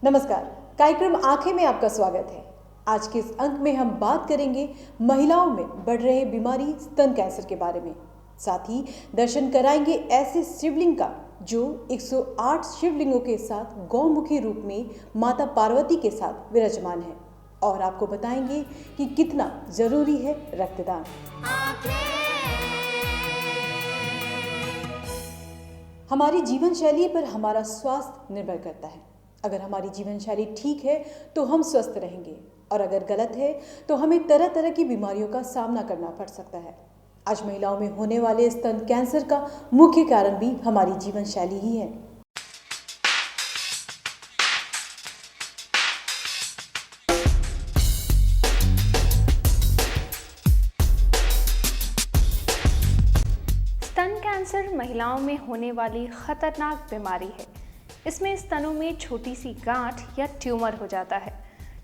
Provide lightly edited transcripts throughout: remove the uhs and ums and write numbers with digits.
नमस्कार। कार्यक्रम आंखें में आपका स्वागत है। आज के इस अंक में हम बात करेंगे महिलाओं में बढ़ रहे बीमारी स्तन कैंसर के बारे में। साथ ही दर्शन कराएंगे ऐसे शिवलिंग का जो 108 शिवलिंगों के साथ गौमुखी रूप में माता पार्वती के साथ विराजमान है, और आपको बताएंगे कि कितना जरूरी है रक्तदान। हमारी जीवन शैली पर हमारा स्वास्थ्य निर्भर करता है। अगर हमारी जीवन शैली ठीक है तो हम स्वस्थ रहेंगे, और अगर गलत है तो हमें तरह तरह की बीमारियों का सामना करना पड़ सकता है। आज महिलाओं में होने वाले स्तन कैंसर का मुख्य कारण भी हमारी जीवन शैली ही है। स्तन कैंसर महिलाओं में होने वाली खतरनाक बीमारी है। इसमें स्तनों में छोटी सी गांठ या ट्यूमर हो जाता है।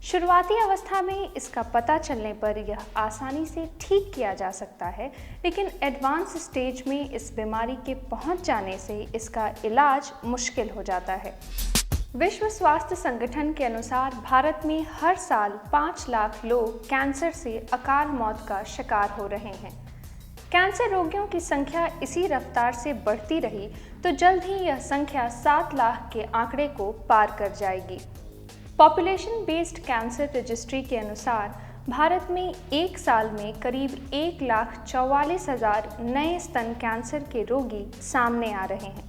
शुरुआती अवस्था में इसका पता चलने पर यह आसानी से ठीक किया जा सकता है, लेकिन एडवांस स्टेज में इस बीमारी के पहुंच जाने से इसका इलाज मुश्किल हो जाता है। विश्व स्वास्थ्य संगठन के अनुसार भारत में हर साल 5 लाख लोग कैंसर से अकाल मौत का शिकार हो रहे हैं। कैंसर रोगियों की संख्या इसी रफ्तार से बढ़ती रही तो जल्द ही यह संख्या 7 लाख के आंकड़े को पार कर जाएगी। पॉपुलेशन बेस्ड कैंसर रजिस्ट्री के अनुसार भारत में एक साल में करीब 1,44,000 नए स्तन कैंसर के रोगी सामने आ रहे हैं।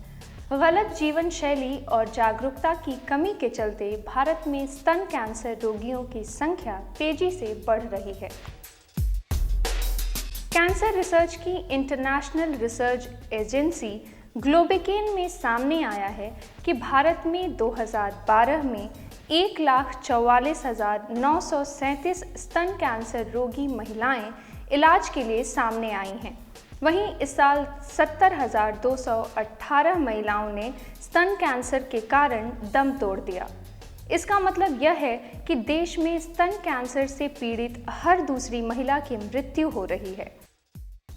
गलत जीवन शैली और जागरूकता की कमी के चलते भारत में स्तन कैंसर रोगियों की संख्या तेजी से बढ़ रही है। कैंसर रिसर्च की इंटरनेशनल रिसर्च एजेंसी ग्लोबिकेन में सामने आया है कि भारत में 2012 में 1,44,937 स्तन कैंसर रोगी महिलाएं इलाज के लिए सामने आई हैं। वहीं इस साल 70,218 महिलाओं ने स्तन कैंसर के कारण दम तोड़ दिया। इसका मतलब यह है कि देश में स्तन कैंसर से पीड़ित हर दूसरी महिला की मृत्यु हो रही है।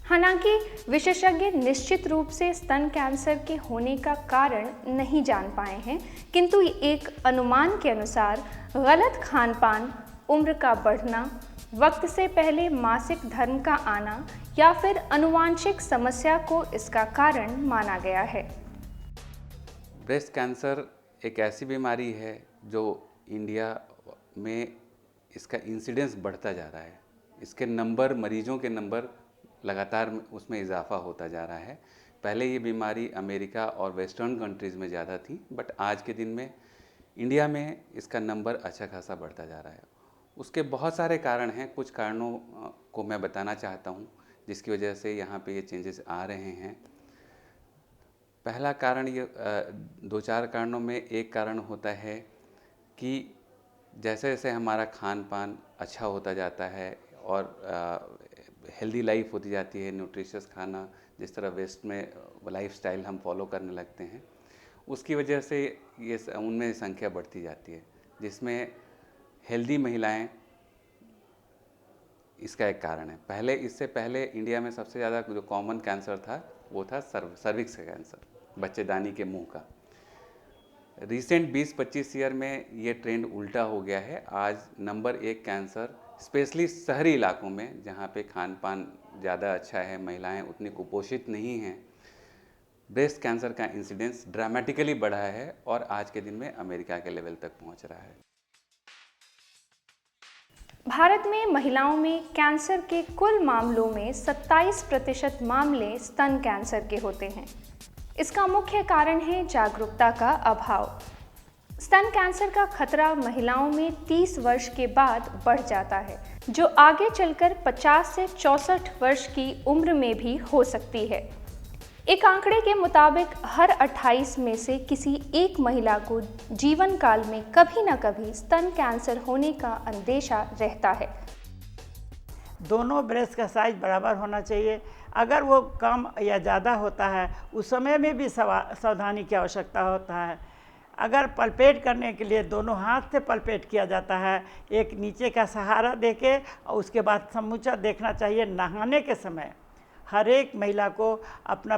हालांकि विशेषज्ञ निश्चित रूप से स्तन कैंसर के होने का कारण नहीं जान पाए हैं, किंतु एक अनुमान के अनुसार गलत खान-पान, उम्र का बढ़ना, वक्त से पहले मासिक धर्म का आना या फिर आनुवांशिक समस्या को इसका कारण माना गया है। ब्रेस्ट कैंसर एक ऐसी बीमारी है जो इंडिया में इसका इंसिडेंस बढ़ता जा रहा है। इसके नंबर, मरीजों के नंबर लगातार उसमें इजाफा होता जा रहा है। पहले ये बीमारी अमेरिका और वेस्टर्न कंट्रीज़ में ज़्यादा थी, बट आज के दिन में इंडिया में इसका नंबर अच्छा खासा बढ़ता जा रहा है। उसके बहुत सारे कारण हैं। कुछ कारणों को मैं बताना चाहता हूँ जिसकी वजह से यहाँ पे ये चेंजेस आ रहे हैं। पहला कारण ये 2-4 कारणों में एक कारण होता है कि जैसे जैसे हमारा खान पान अच्छा होता जाता है और हेल्दी लाइफ होती जाती है, न्यूट्रिशियस खाना, जिस तरह वेस्ट में लाइफस्टाइल हम फॉलो करने लगते हैं, उसकी वजह से ये उनमें संख्या बढ़ती जाती है, जिसमें हेल्दी महिलाएं इसका एक कारण है। इससे पहले इंडिया में सबसे ज़्यादा जो कॉमन कैंसर था वो था सर्विक्स का कैंसर, बच्चेदानी के मुंह का। रिसेंट 20-25 ईयर में ये ट्रेंड उल्टा हो गया है। आज नंबर 1 कैंसर स्पेशली शहरी इलाकों में, जहाँ पे खान पान ज़्यादा अच्छा है, महिलाएं उतनी कुपोषित नहीं हैं, ब्रेस्ट कैंसर का इंसिडेंस ड्रामेटिकली बढ़ा है और आज के दिन में अमेरिका के लेवल तक पहुँच रहा है। भारत में महिलाओं में कैंसर के कुल मामलों में 27% मामले स्तन कैंसर के होते हैं। इसका मुख्य कारण है जागरूकता का अभाव। स्तन कैंसर का खतरा महिलाओं में 30 वर्ष के बाद बढ़ जाता है, जो आगे चलकर 50 से 64 वर्ष की उम्र में भी हो सकती है। एक आंकड़े के मुताबिक हर 28 में से किसी एक महिला को जीवन काल में कभी न कभी स्तन कैंसर होने का अंदेशा रहता है। दोनों ब्रेस्ट का साइज बराबर होना चाहिए। अगर वो कम या ज़्यादा होता है उस समय में भी सावधानी की आवश्यकता होता है। अगर पलपेट करने के लिए दोनों हाथ से पलपेट किया जाता है, एक नीचे का सहारा देके, और उसके बाद समूचा देखना चाहिए। नहाने के समय हर एक महिला को अपना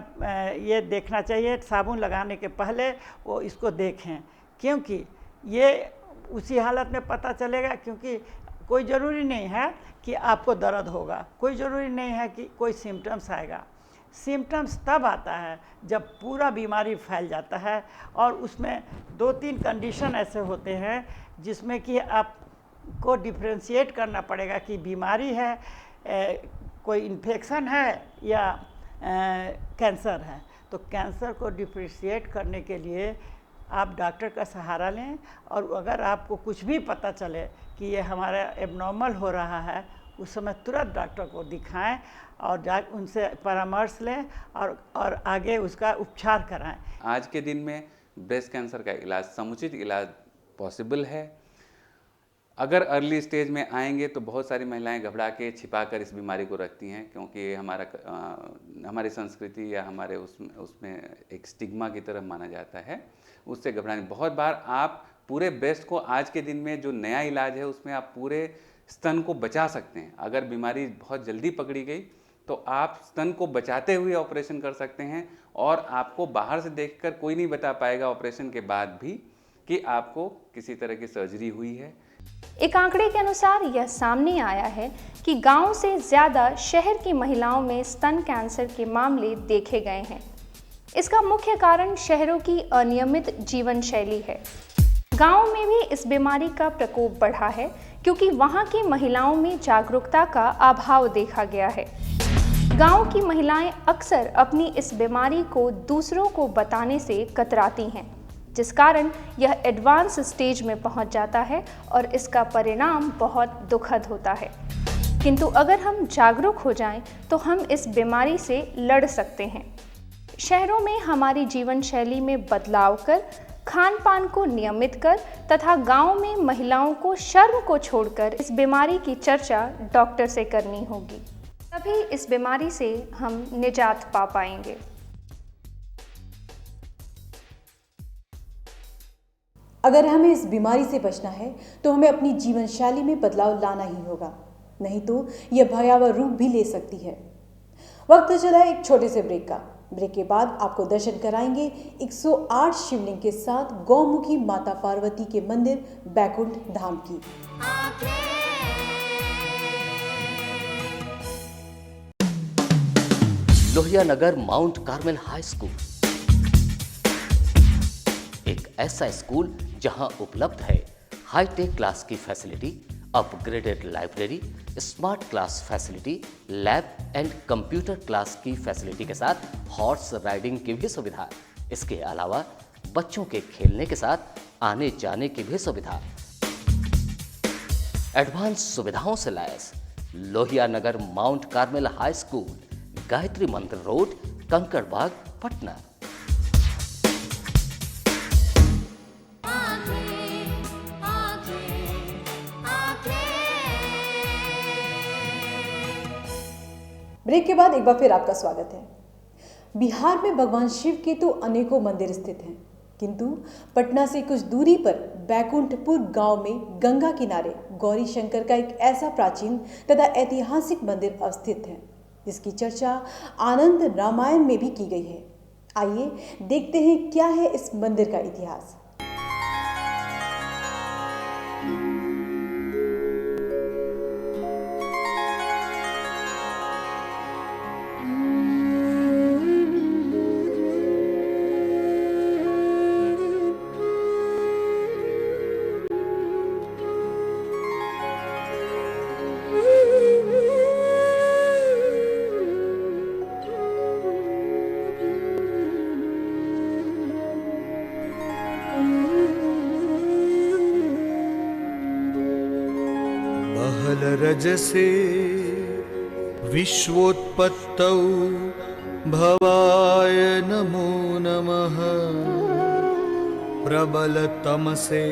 ये देखना चाहिए, साबुन लगाने के पहले वो इसको देखें, क्योंकि ये उसी हालत में पता चलेगा, क्योंकि कोई ज़रूरी नहीं है कि आपको दर्द होगा, कोई ज़रूरी नहीं है कि कोई सिम्टम्स आएगा। सिम्टम्स तब आता है जब पूरा बीमारी फैल जाता है, और उसमें 2-3 कंडीशन ऐसे होते हैं जिसमें कि आपको डिफ्रेंशिएट करना पड़ेगा कि बीमारी है, कोई इन्फेक्शन है या कैंसर है। तो कैंसर को डिफ्रेंशिएट करने के लिए आप डॉक्टर का सहारा लें, और अगर आपको कुछ भी पता चले कि ये हमारा एबनॉर्मल हो रहा है, उस समय तुरंत डॉक्टर को दिखाएं और उनसे परामर्श लें और आगे उसका उपचार कराएं। आज के दिन में ब्रेस्ट कैंसर का इलाज, समुचित इलाज पॉसिबल है। अगर अर्ली स्टेज में आएंगे तो बहुत सारी महिलाएं घबरा के छिपा कर इस बीमारी को रखती हैं, क्योंकि हमारी संस्कृति या हमारे उसमें एक स्टिग्मा की तरह माना जाता है, उससे घबराने। बहुत बार आप पूरे ब्रेस्ट को, आज के दिन में जो नया इलाज है उसमें आप पूरे स्तन को बचा सकते हैं। अगर बीमारी बहुत जल्दी पकड़ी गई तो आप स्तन को बचाते हुए ऑपरेशन कर सकते हैं, और आपको बाहर से देखकर कोई नहीं बता पाएगा ऑपरेशन के बाद भी कि आपको किसी तरह की सर्जरी हुई है। एक आंकड़े के अनुसार यह सामने आया है कि गांव से ज़्यादा शहर की महिलाओं में स्तन कैंसर के मामले देखे गए हैं। इसका मुख्य कारण शहरों की अनियमित जीवन शैली है। गांव में भी इस बीमारी का प्रकोप बढ़ा है, क्योंकि वहां की महिलाओं में जागरूकता का अभाव देखा गया है। गांव की महिलाएं अक्सर अपनी इस बीमारी को दूसरों को बताने से कतराती हैं, जिस कारण यह एडवांस स्टेज में पहुंच जाता है और इसका परिणाम बहुत दुखद होता है। किंतु अगर हम जागरूक हो जाएं तो हम इस बीमारी से लड़ सकते हैं। शहरों में हमारी जीवन शैली में बदलाव कर, खान पान को नियमित कर तथा गांव में महिलाओं को शर्म को छोड़कर इस बीमारी की चर्चा डॉक्टर से करनी होगी, तभी इस बीमारी से हम निजात पा पाएंगे। अगर हमें इस बीमारी से बचना है तो हमें अपनी जीवन शैली में बदलाव लाना ही होगा, नहीं तो यह भयावह रूप भी ले सकती है। वक्त चला है एक छोटे से ब्रेक का। ब्रेक के बाद आपको दर्शन कराएंगे 108 शिवलिंग के साथ गौमुखी माता पार्वती के मंदिर बैकुंठ धाम की। Lohia Nagar Mount Carmel high school एक ऐसा स्कूल जहां उपलब्ध है हाईटेक क्लास की facility, upgraded library, smart class facility, lab and computer class की फैसिलिटी के साथ हॉर्स राइडिंग की भी सुविधा। इसके अलावा बच्चों के खेलने के साथ आने जाने की भी सुविधा। एडवांस सुविधाओं से लैस Lohia Nagar Mount Carmel high school, Gayatri Mandir road, Kankarbagh, Patna. Break के बाद एक बार फिर आपका स्वागत है। बिहार में भगवान शिव के तो अनेकों मंदिर स्थित हैं, किंतु पटना से कुछ दूरी पर बैकुंठपुर गांव में गंगा किनारे गौरी शंकर का एक ऐसा प्राचीन तथा ऐतिहासिक मंदिर अवस्थित है, जिसकी चर्चा आनंद रामायण में भी की गई है। आइए देखते हैं क्या है इस मंदिर का इतिहास। रजसे विश्वोत्पत्तौ भवाय नमो नमः। प्रबलतमसे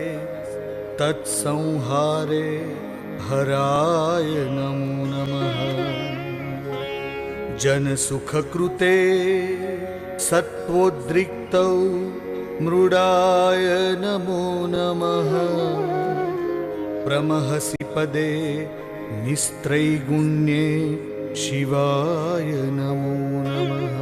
तत्संहारे हराय नमो नमः। जनसुखकृते सत्वोद्रिक्तौ मृडाय नमो नमः। प्रमहसि पदे निस्त्रैगुण्ये शिवाय नमो नमः।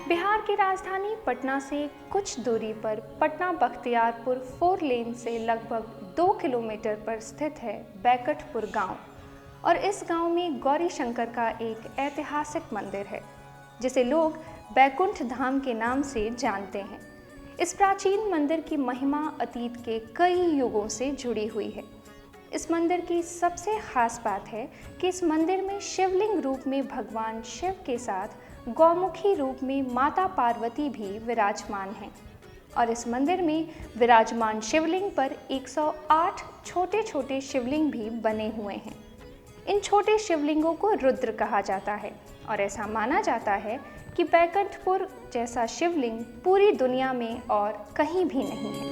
बिहार की राजधानी पटना से कुछ दूरी पर पटना बख्तियारपुर 4 लेन से लगभग 2 किलोमीटर पर स्थित है बैकटपुर गांव। और इस गांव में गौरी शंकर का एक ऐतिहासिक मंदिर है जिसे लोग बैकुंठ धाम के नाम से जानते हैं। इस प्राचीन मंदिर की महिमा अतीत के कई युगों से जुड़ी हुई है। इस मंदिर की सबसे खास बात है कि इस मंदिर में शिवलिंग रूप में भगवान शिव के साथ गौमुखी रूप में माता पार्वती भी विराजमान हैं। और इस मंदिर में विराजमान शिवलिंग पर 108 छोटे छोटे शिवलिंग भी बने हुए हैं। इन छोटे शिवलिंगों को रुद्र कहा जाता है और ऐसा माना जाता है कि बैकुंठपुर जैसा शिवलिंग पूरी दुनिया में और कहीं भी नहीं है।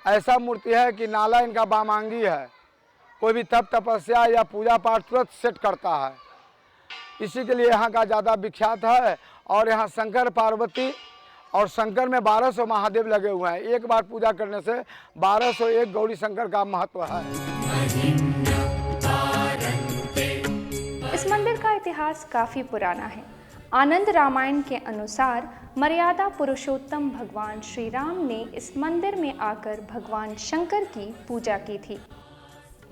ऐसा मूर्ति है कि नाला इनका बामांगी है, कोई भी तप तपस्या या पूजा पाठ तुरंत सेट करता है, इसी के लिए यहाँ का ज़्यादा विख्यात है। और यहाँ शंकर पार्वती और शंकर में 1200 महादेव लगे हुए हैं। एक बार पूजा करने से 1201 गौरी शंकर का महत्व है। इस मंदिर का इतिहास काफ़ी पुराना है। आनंद रामायण के अनुसार मर्यादा पुरुषोत्तम भगवान श्री राम ने इस मंदिर में आकर भगवान शंकर की पूजा की थी।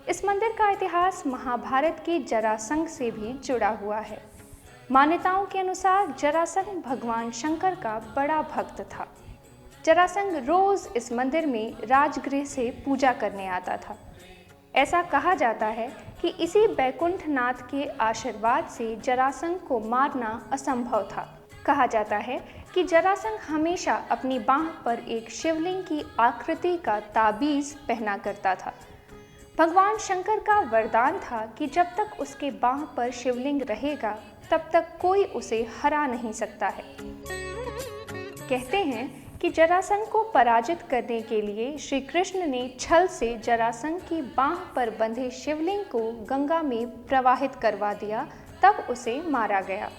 इस मंदिर का इतिहास महाभारत के जरासंध से भी जुड़ा हुआ है। मान्यताओं के अनुसार जरासंध भगवान शंकर का बड़ा भक्त था। जरासंध रोज इस मंदिर में राजगृह से पूजा करने आता था। ऐसा कहा जाता है कि इसी बैकुंठ नाथ के आशीर्वाद से जरासंध को मारना असंभव था। कहा जाता है कि जरासंध हमेशा अपनी बांह पर एक शिवलिंग की आकृति का ताबीज पहना करता था। भगवान शंकर का वरदान था कि जब तक उसके बांह पर शिवलिंग रहेगा तब तक कोई उसे हरा नहीं सकता है। कहते हैं कि जरासंध को पराजित करने के लिए श्री कृष्ण ने छल से जरासंध की बांह पर बंधे शिवलिंग को गंगा में प्रवाहित करवा दिया, तब उसे मारा गया।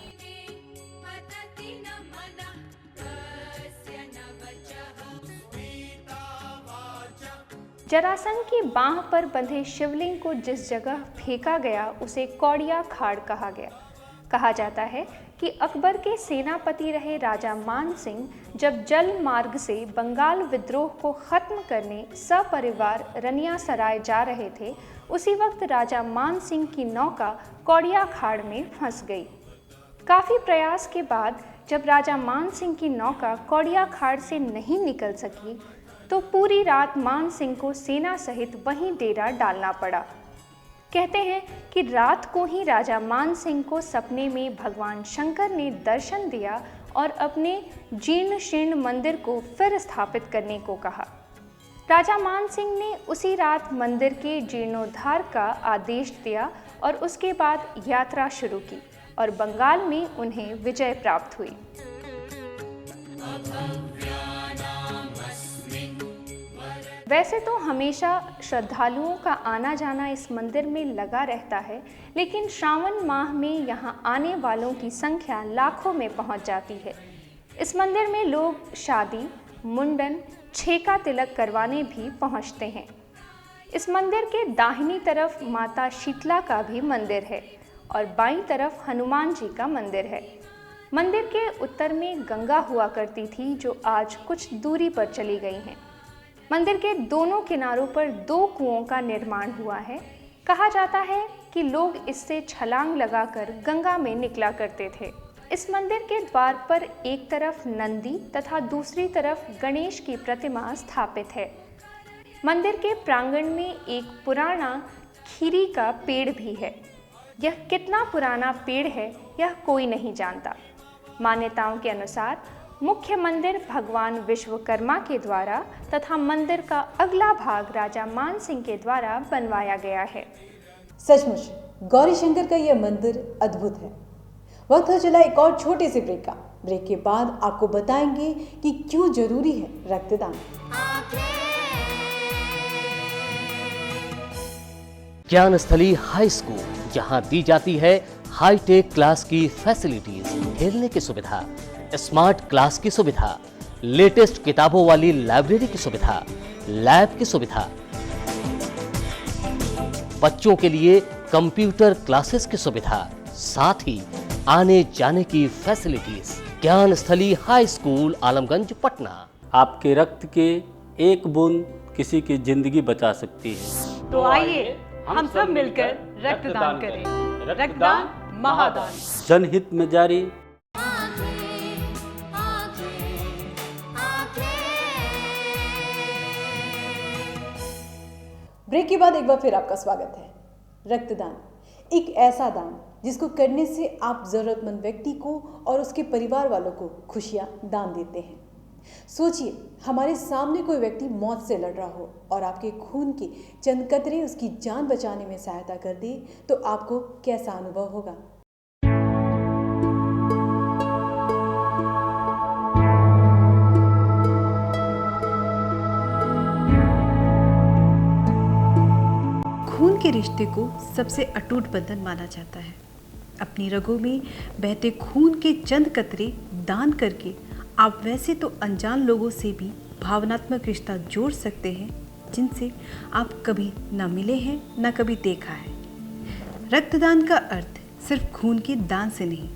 जरासंध की बांह पर बंधे शिवलिंग को जिस जगह फेंका गया उसे कौड़िया खाड़ कहा गया। कहा जाता है कि अकबर के सेनापति रहे राजा मान सिंह जब जल मार्ग से बंगाल विद्रोह को खत्म करने सपरिवार रनिया सराय जा रहे थे, उसी वक्त राजा मान सिंह की नौका कौड़िया खाड़ में फंस गई। काफ़ी प्रयास के बाद जब राजा मान सिंह की नौका कौड़िया खाड़ से नहीं निकल सकी तो पूरी रात मान सिंह को सेना सहित वहीं डेरा डालना पड़ा। कहते हैं कि रात को ही राजा मान सिंह को सपने में भगवान शंकर ने दर्शन दिया और अपने जीर्ण शीर्ण मंदिर को फिर स्थापित करने को कहा। राजा मान सिंह ने उसी रात मंदिर के जीर्णोद्धार का आदेश दिया और उसके बाद यात्रा शुरू की और बंगाल में उन्हें विजय प्राप्त हुई। वैसे तो हमेशा श्रद्धालुओं का आना जाना इस मंदिर में लगा रहता है, लेकिन श्रावण माह में यहाँ आने वालों की संख्या लाखों में पहुँच जाती है। इस मंदिर में लोग शादी, मुंडन, छेका तिलक करवाने भी पहुँचते हैं। इस मंदिर के दाहिनी तरफ माता शीतला का भी मंदिर है और बाईं तरफ हनुमान जी का मंदिर है। मंदिर के उत्तर में गंगा हुआ करती थी जो आज कुछ दूरी पर चली गई हैं। मंदिर के दोनों किनारों पर 2 कुओं का निर्माण हुआ है। कहा जाता है कि लोग इससे छलांग लगाकर गंगा में निकला करते थे। इस मंदिर के द्वार पर एक तरफ नंदी तथा दूसरी तरफ गणेश की प्रतिमा स्थापित है। मंदिर के प्रांगण में एक पुराना खीरी का पेड़ भी है। यह कितना पुराना पेड़ है यह कोई नहीं जानता। मान्यताओं के अनुसार मुख्य मंदिर भगवान विश्वकर्मा के द्वारा तथा मंदिर का अगला भाग राजा मान सिंह के द्वारा बनवाया गया है। सचमुच गौरी शंकर का यह मंदिर अद्भुत है। वक्त हो चला एक और छोटे से ब्रेक का। ब्रेक के बाद आपको बताएंगे कि क्यों जरूरी है रक्तदान। ज्ञानस्थली हाई स्कूल, जहां दी जाती है हाईटेक क्लास की फैसिलिटीज, खेलने की सुविधा, स्मार्ट क्लास की सुविधा, लेटेस्ट किताबों वाली लाइब्रेरी की सुविधा, लैब की सुविधा, बच्चों के लिए कंप्यूटर क्लासेस की सुविधा, साथ ही आने जाने की फैसिलिटीज। ज्ञान स्थली हाई स्कूल आलमगंज पटना। आपके रक्त के एक बूंद किसी की जिंदगी बचा सकती है। तो आइए हम सब मिलकर रक्तदान करें। रक्तदान महादान। जनहित में जारी। ब्रेक के बाद एक बार फिर आपका स्वागत है। रक्तदान एक ऐसा दान जिसको करने से आप जरूरतमंद व्यक्ति को और उसके परिवार वालों को खुशियां दान देते हैं। सोचिए, हमारे सामने कोई व्यक्ति मौत से लड़ रहा हो और आपके खून के चंद कतरे उसकी जान बचाने में सहायता कर दे तो आपको कैसा अनुभव होगा। खून के रिश्ते को सबसे अटूट बंधन माना जाता है। अपनी रगों में बहते खून के चंद कतरे दान करके आप वैसे तो अनजान लोगों से भी भावनात्मक रिश्ता जोड़ सकते हैं जिनसे आप कभी ना मिले हैं ना कभी देखा है। रक्तदान का अर्थ सिर्फ खून के दान से नहीं,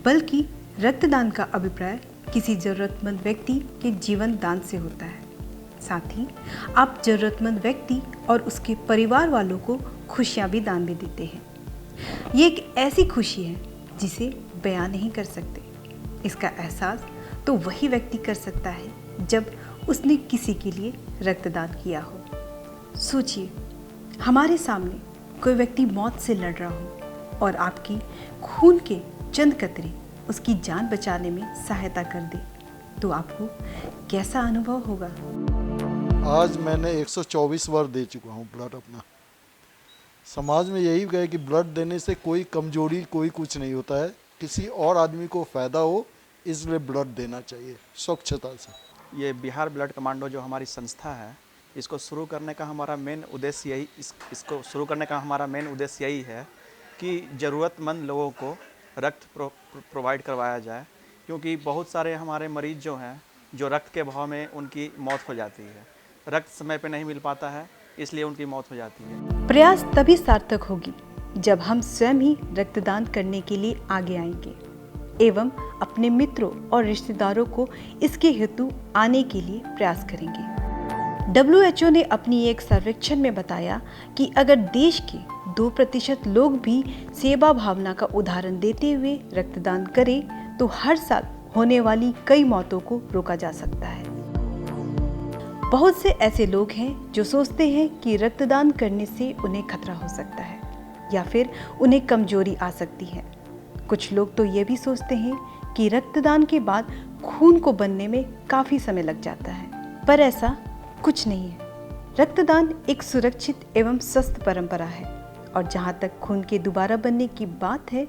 बल्कि रक्तदान का अभिप्राय किसी जरूरतमंद व्यक्ति के जीवन दान से होता है। साथ ही आप जरूरतमंद व्यक्ति और उसके परिवार वालों को खुशियां भी दान में देते हैं। ये एक ऐसी खुशी है जिसे बयां नहीं कर सकते। इसका एहसास तो वही व्यक्ति कर सकता है जब उसने किसी के लिए रक्तदान किया हो। सोचिए, हमारे सामने कोई व्यक्ति मौत से लड़ रहा हो और आपकी खून के चंद कतरे उसकी जान बचाने में सहायता कर दे तो आपको कैसा अनुभव होगा। आज मैंने 124 बार दे चुका हूँ ब्लड अपना। समाज में यही कहे कि ब्लड देने से कोई कमजोरी कोई कुछ नहीं होता है, किसी और आदमी को फ़ायदा हो इसलिए ब्लड देना चाहिए स्वच्छता से। ये बिहार ब्लड कमांडो जो हमारी संस्था है, इसको शुरू करने का हमारा मेन उद्देश्य यही इसको शुरू करने का हमारा मेन उद्देश्य यही है कि ज़रूरतमंद लोगों को रक्त प्रोवाइड करवाया जाए, क्योंकि बहुत सारे हमारे मरीज़ जो हैं जो रक्त के अभाव में उनकी मौत हो जाती है, रक्त समय पे नहीं मिल पाता है, इसलिए उनकी मौत हो जाती है। प्रयास तभी सार्थक होगी जब हम स्वयं ही रक्तदान करने के लिए आगे आएंगे एवं अपने मित्रों और रिश्तेदारों को इसके हेतु आने के लिए प्रयास करेंगे। WHO ने अपनी एक सर्वेक्षण में बताया कि अगर देश के 2% लोग भी सेवा भावना का उदाहरण देते हुए रक्तदान करें तो हर साल होने वाली कई मौतों को रोका जा सकता है। बहुत से ऐसे लोग हैं जो सोचते हैं कि रक्तदान करने से उन्हें खतरा हो सकता है या फिर उन्हें कमजोरी आ सकती है। कुछ लोग तो ये भी सोचते हैं कि रक्तदान के बाद खून को बनने में काफ़ी समय लग जाता है, पर ऐसा कुछ नहीं है। रक्तदान एक सुरक्षित एवं स्वस्थ परंपरा है और जहाँ तक खून के दोबारा बनने की बात है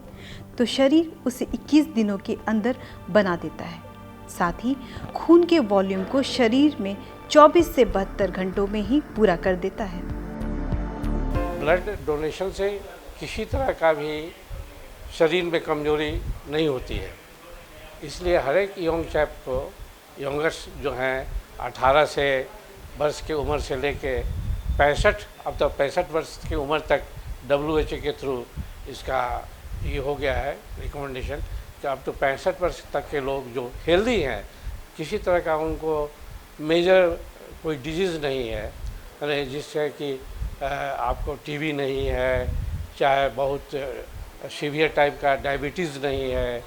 तो शरीर उसे 21 दिनों के अंदर बना देता है। साथ ही खून के वॉल्यूम को शरीर में 24 से 72 घंटों में ही पूरा कर देता है। ब्लड डोनेशन से किसी तरह का भी शरीर में कमजोरी नहीं होती है, इसलिए हर एक यंग चैप को, यंगर्स जो हैं 18 से वर्ष की उम्र से लेके 65 अब तक 65 वर्ष की उम्र तक WHO के थ्रू इसका ये हो गया है रिकमेंडेशन कि अब तो 65 वर्ष तक के लोग जो हेल्दी हैं, किसी तरह का उनको मेजर कोई डिजीज़ नहीं है, जिससे कि आपको टीबी नहीं है, चाहे बहुत सीवियर टाइप का डायबिटीज़ नहीं है,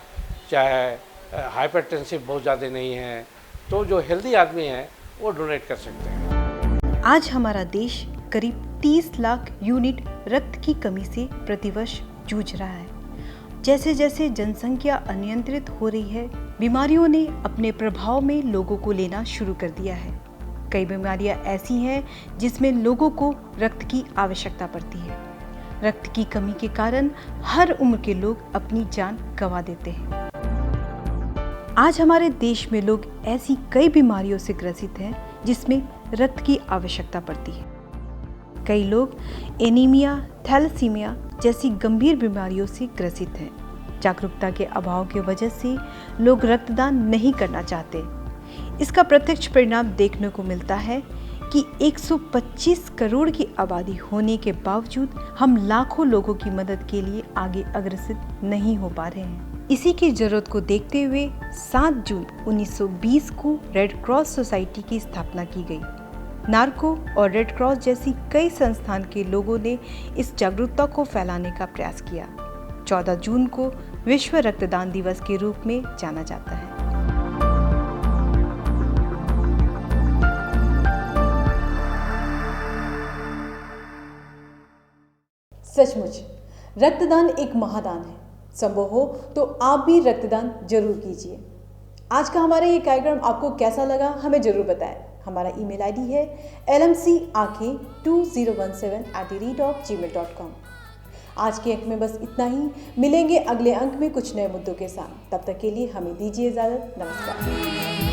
चाहे हाइपरटेंसिव बहुत ज़्यादा नहीं है, तो जो हेल्दी आदमी हैं वो डोनेट कर सकते हैं। आज हमारा देश करीब 30 लाख यूनिट रक्त की कमी से प्रतिवर्ष जूझ रहा है। जैसे जैसे जनसंख्या अनियंत्रित हो रही है, बीमारियों ने अपने प्रभाव में लोगों को लेना शुरू कर दिया है। कई बीमारियां ऐसी हैं जिसमें लोगों को रक्त की आवश्यकता पड़ती है। रक्त की कमी के कारण हर उम्र के लोग अपनी जान गंवा देते हैं। आज हमारे देश में लोग ऐसी कई बीमारियों से ग्रसित हैं जिसमें रक्त की आवश्यकता पड़ती है। कई लोग एनीमिया, थैलेसीमिया जैसी गंभीर बीमारियों से ग्रसित हैं। जागरूकता के अभाव की वजह से लोग रक्तदान नहीं करना चाहते। इसका प्रत्यक्ष परिणाम देखने को मिलता है कि 125 करोड़ की आबादी होने के बावजूद हम लाखों लोगों की मदद के लिए आगे अग्रसर नहीं हो पा रहे हैं। इसी की ज़रूरत को देखते हुए 7 जून 1920 को रेड क्रॉस सोसाइटी की स्थापना की गई। नार्को और रेड क्रॉस जैसी कई संस्थान के लोगों ने इस जागरूकता को फैलाने का प्रयास किया। 14 जून को विश्व रक्तदान दिवस के रूप में जाना जाता है। सचमुच रक्तदान एक महादान है। संभव हो तो आप भी रक्तदान जरूर कीजिए। आज का हमारा ये कार्यक्रम आपको कैसा लगा हमें जरूर बताएं। हमारा ईमेल आईडी है lmcanke2017@gmail.com। आज के अंक में बस इतना ही। मिलेंगे अगले अंक में कुछ नए मुद्दों के साथ। तब तक के लिए हमें दीजिए इजाजत। नमस्कार।